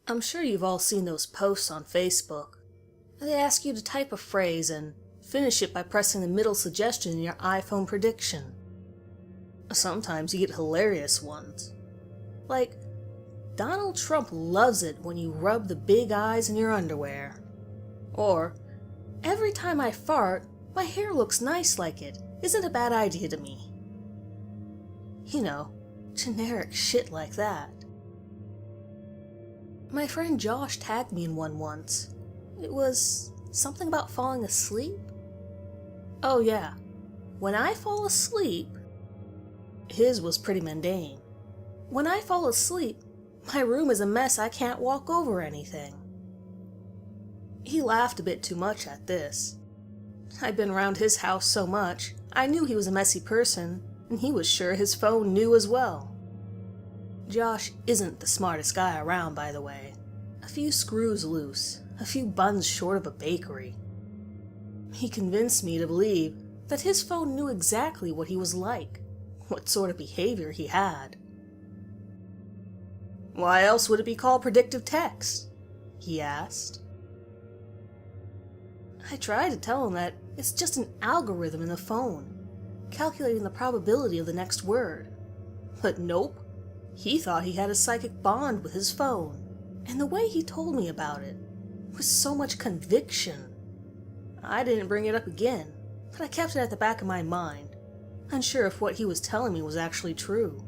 I'm sure you've all seen those posts on Facebook. They ask you to type a phrase and finish it by pressing the middle suggestion in your iPhone prediction. Sometimes you get hilarious ones. Like, Donald Trump loves it when you rub the big eyes in your underwear. Or, every time I fart, my hair looks nice like it. Isn't a bad idea to me. You know, generic shit like that. My friend Josh tagged me in one once. It was something about falling asleep. Oh yeah, when I fall asleep, his was pretty mundane. When I fall asleep, my room is a mess. I can't walk over anything. He laughed a bit too much at this. I'd been around his house so much, I knew he was a messy person, and he was sure his phone knew as well. Josh isn't the smartest guy around, by the way. A few screws loose, a few buns short of a bakery. He convinced me to believe that his phone knew exactly what he was like, what sort of behavior he had. "Why else would it be called Predictive Text?" he asked. I tried to tell him that it's just an algorithm in the phone, calculating the probability of the next word. But nope, he thought he had a psychic bond with his phone, and the way he told me about it was so much conviction. I didn't bring it up again, but I kept it at the back of my mind, unsure if what he was telling me was actually true.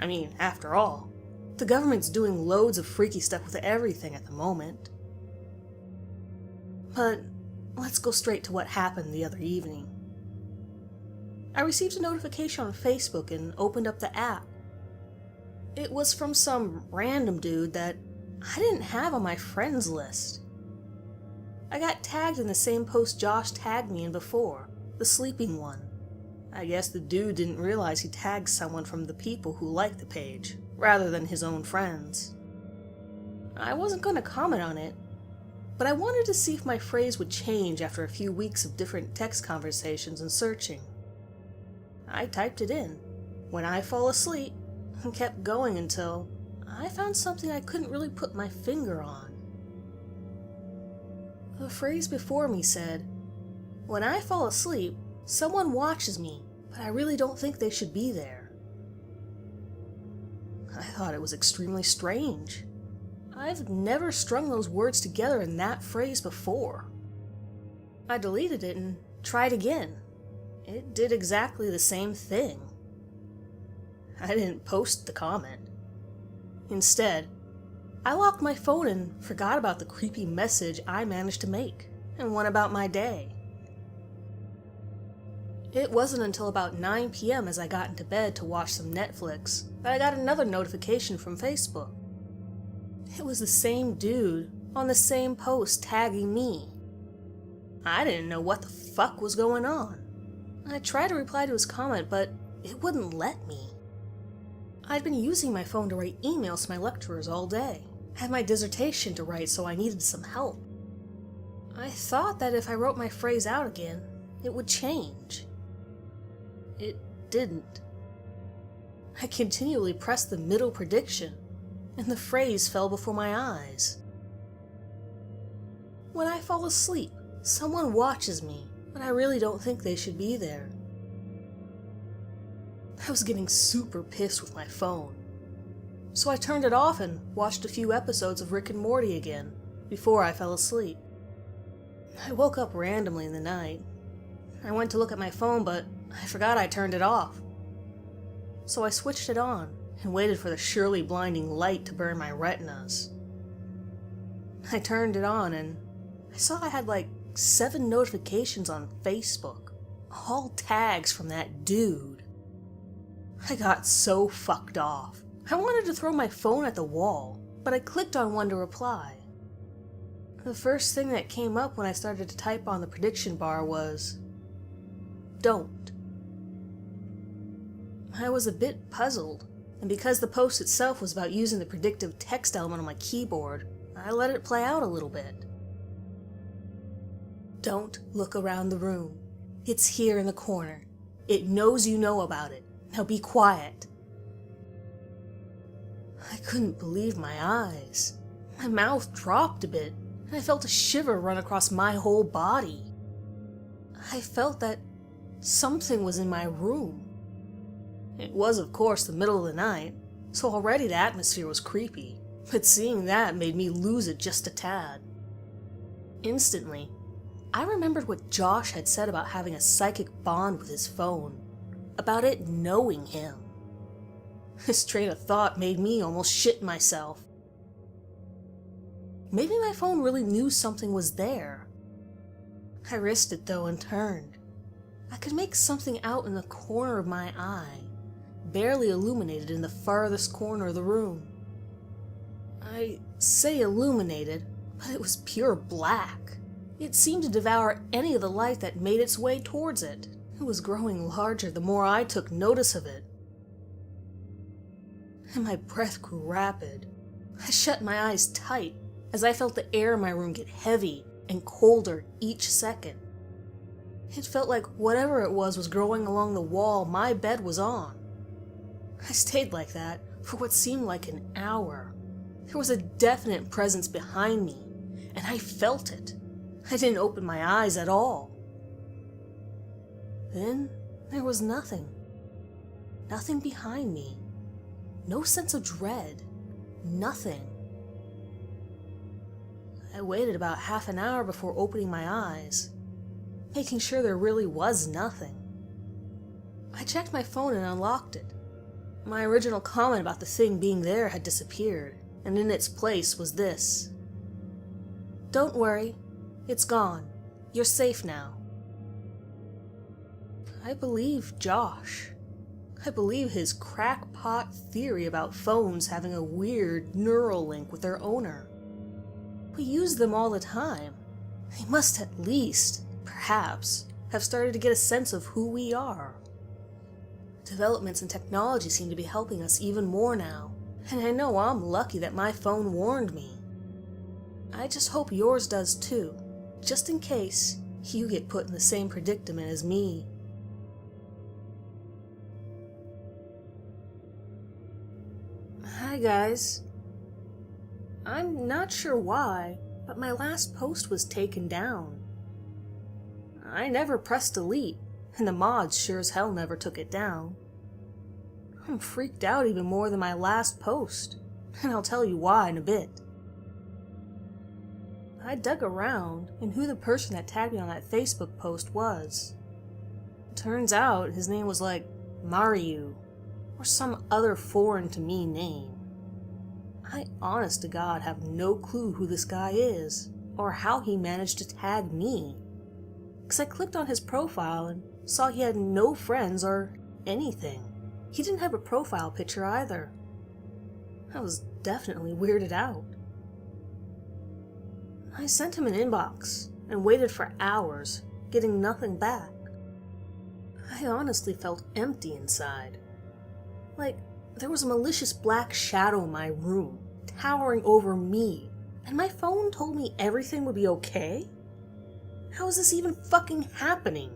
I mean, after all, the government's doing loads of freaky stuff with everything at the moment. But let's go straight to what happened the other evening. I received a notification on Facebook and opened up the app. It was from some random dude that I didn't have on my friends list. I got tagged in the same post Josh tagged me in before, the sleeping one. I guess the dude didn't realize he tagged someone from the people who liked the page, rather than his own friends. I wasn't going to comment on it, but I wanted to see if my phrase would change after a few weeks of different text conversations and searching. I typed it in, "when I fall asleep," and kept going until I found something I couldn't really put my finger on. The phrase before me said, "when I fall asleep, someone watches me, but I really don't think they should be there." I thought it was extremely strange. I've never strung those words together in that phrase before. I deleted it and tried again. It did exactly the same thing. I didn't post the comment. Instead, I locked my phone and forgot about the creepy message I managed to make, and went about my day. It wasn't until about 9 p.m. as I got into bed to watch some Netflix that I got another notification from Facebook. It was the same dude on the same post tagging me. I didn't know what the fuck was going on. I tried to reply to his comment, but it wouldn't let me. I'd been using my phone to write emails to my lecturers all day. I had my dissertation to write, so I needed some help. I thought that if I wrote my phrase out again, it would change. It didn't. I continually pressed the middle prediction, and the phrase fell before my eyes. "When I fall asleep, someone watches me, but I really don't think they should be there." I was getting super pissed with my phone, so I turned it off and watched a few episodes of Rick and Morty again before I fell asleep. I woke up randomly in the night. I went to look at my phone, but I forgot I turned it off. So I switched it on and waited for the surely blinding light to burn my retinas. I turned it on and I saw I had like 7 notifications on Facebook, all tags from that dude. I got so fucked off. I wanted to throw my phone at the wall, but I clicked on one to reply. The first thing that came up when I started to type on the prediction bar was, "Don't." I was a bit puzzled, and because the post itself was about using the predictive text element on my keyboard, I let it play out a little bit. "Don't look around the room. It's here in the corner. It knows you know about it. Now be quiet." I couldn't believe my eyes. My mouth dropped a bit, and I felt a shiver run across my whole body. I felt that something was in my room. It was, of course, the middle of the night, so already the atmosphere was creepy, but seeing that made me lose it just a tad. Instantly, I remembered what Josh had said about having a psychic bond with his phone, about it knowing him. This train of thought made me almost shit myself. Maybe my phone really knew something was there. I risked it though and turned. I could make something out in the corner of my eye, barely illuminated in the farthest corner of the room. I say illuminated, but it was pure black. It seemed to devour any of the light that made its way towards it. It was growing larger the more I took notice of it. And my breath grew rapid. I shut my eyes tight as I felt the air in my room get heavy and colder each second. It felt like whatever it was growing along the wall my bed was on. I stayed like that for what seemed like an hour. There was a definite presence behind me, and I felt it. I didn't open my eyes at all. Then there was nothing. Nothing behind me. No sense of dread. Nothing. I waited about half an hour before opening my eyes, making sure there really was nothing. I checked my phone and unlocked it. My original comment about the thing being there had disappeared, and in its place was this. "Don't worry, it's gone. You're safe now." I believed Josh. I believe his crackpot theory about phones having a weird neural link with their owner. We use them all the time. They must at least, perhaps, have started to get a sense of who we are. Developments in technology seem to be helping us even more now, and I know I'm lucky that my phone warned me. I just hope yours does too, just in case you get put in the same predicament as me. Hi guys. I'm not sure why, but my last post was taken down. I never pressed delete, and the mods sure as hell never took it down. I'm freaked out even more than my last post, and I'll tell you why in a bit. I dug around in who the person that tagged me on that Facebook post was. Turns out his name was like Mario, or some other foreign to me name. I honest to God have no clue who this guy is, or how he managed to tag me. 'Cause I clicked on his profile and saw he had no friends or anything. He didn't have a profile picture either. I was definitely weirded out. I sent him an inbox and waited for hours, getting nothing back. I honestly felt empty inside. Like there was a malicious black shadow in my room, towering over me, and my phone told me everything would be okay? How is this even fucking happening?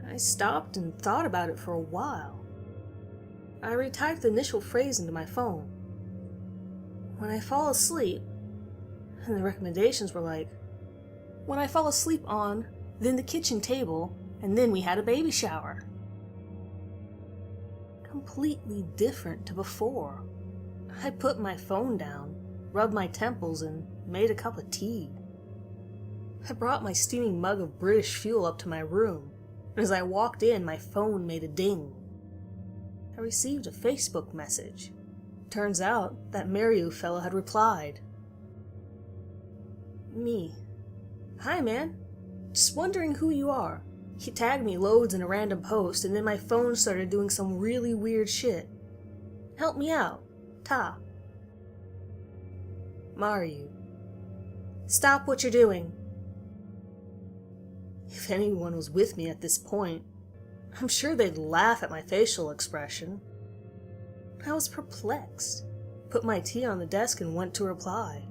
I stopped and thought about it for a while. I retyped the initial phrase into my phone. When I fall asleep, and the recommendations were like, when I fall asleep on, then the kitchen table, and then we had a baby shower. Completely different to before. I put my phone down, rubbed my temples, and made a cup of tea. I brought my steaming mug of British fuel up to my room, and as I walked in, my phone made a ding. I received a Facebook message. Turns out that Mario fella had replied. Me. Hi man, just wondering who you are. He tagged me loads in a random post, and then my phone started doing some really weird shit. Help me out. Ta. Mario. Stop what you're doing. If anyone was with me at this point, I'm sure they'd laugh at my facial expression. I was perplexed, put my tea on the desk and went to reply.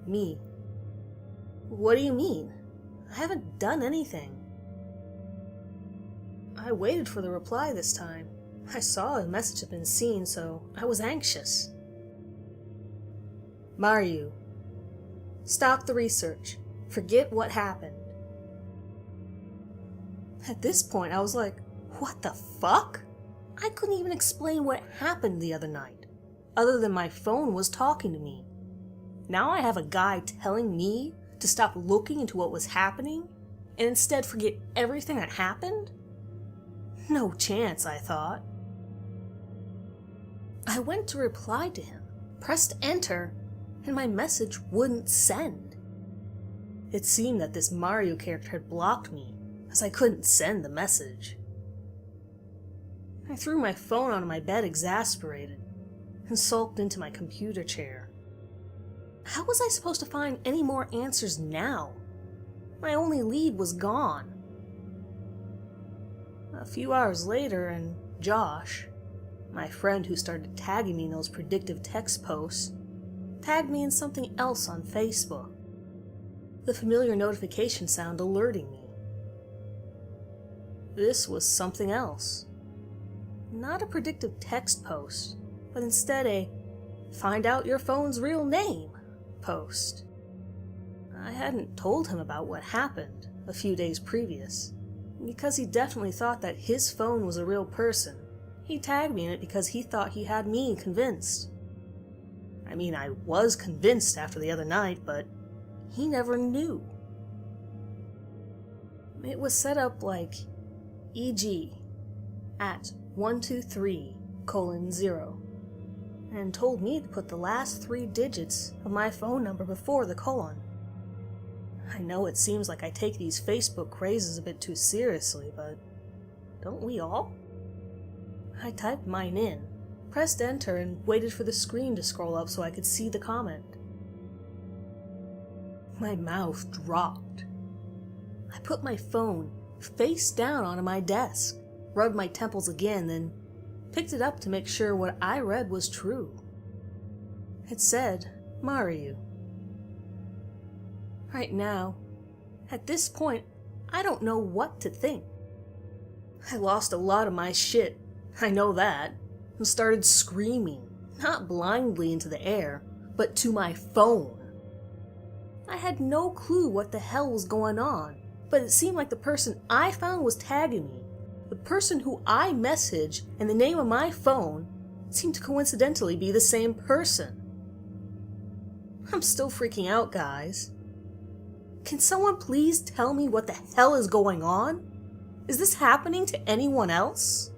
Me. What do you mean? I haven't done anything. I waited for the reply this time, I saw a message had been seen, so I was anxious. Mario, stop the research. Forget what happened. At this point, I was like, what the fuck? I couldn't even explain what happened the other night, other than my phone was talking to me. Now I have a guy telling me to stop looking into what was happening, and instead forget everything that happened? No chance, I thought. I went to reply to him, pressed enter, and my message wouldn't send. It seemed that this Mario character had blocked me, as I couldn't send the message. I threw my phone onto my bed exasperated, and sulked into my computer chair. How was I supposed to find any more answers now? My only lead was gone. A few hours later, and Josh, my friend who started tagging me in those predictive text posts, tagged me in something else on Facebook. The familiar notification sound alerting me. This was something else. Not a predictive text post, but instead a "find out your phone's real name" post. I hadn't told him about what happened a few days previous, because he definitely thought that his phone was a real person. He tagged me in it because he thought he had me convinced. I mean, I was convinced after the other night, but he never knew. It was set up like EG at 123:0, and told me to put the last 3 digits of my phone number before the colon. I know it seems like I take these Facebook crazes a bit too seriously, but don't we all? I typed mine in, pressed enter, and waited for the screen to scroll up so I could see the comment. My mouth dropped. I put my phone face down onto my desk, rubbed my temples again, then picked it up to make sure what I read was true. It said Mario. Right now, at this point, I don't know what to think. I lost a lot of my shit, I know that, and started screaming, not blindly into the air, but to my phone. I had no clue what the hell was going on, but it seemed like the person I found was tagging me. The person who I messaged and the name of my phone seemed to coincidentally be the same person. I'm still freaking out, guys. Can someone please tell me what the hell is going on? Is this happening to anyone else?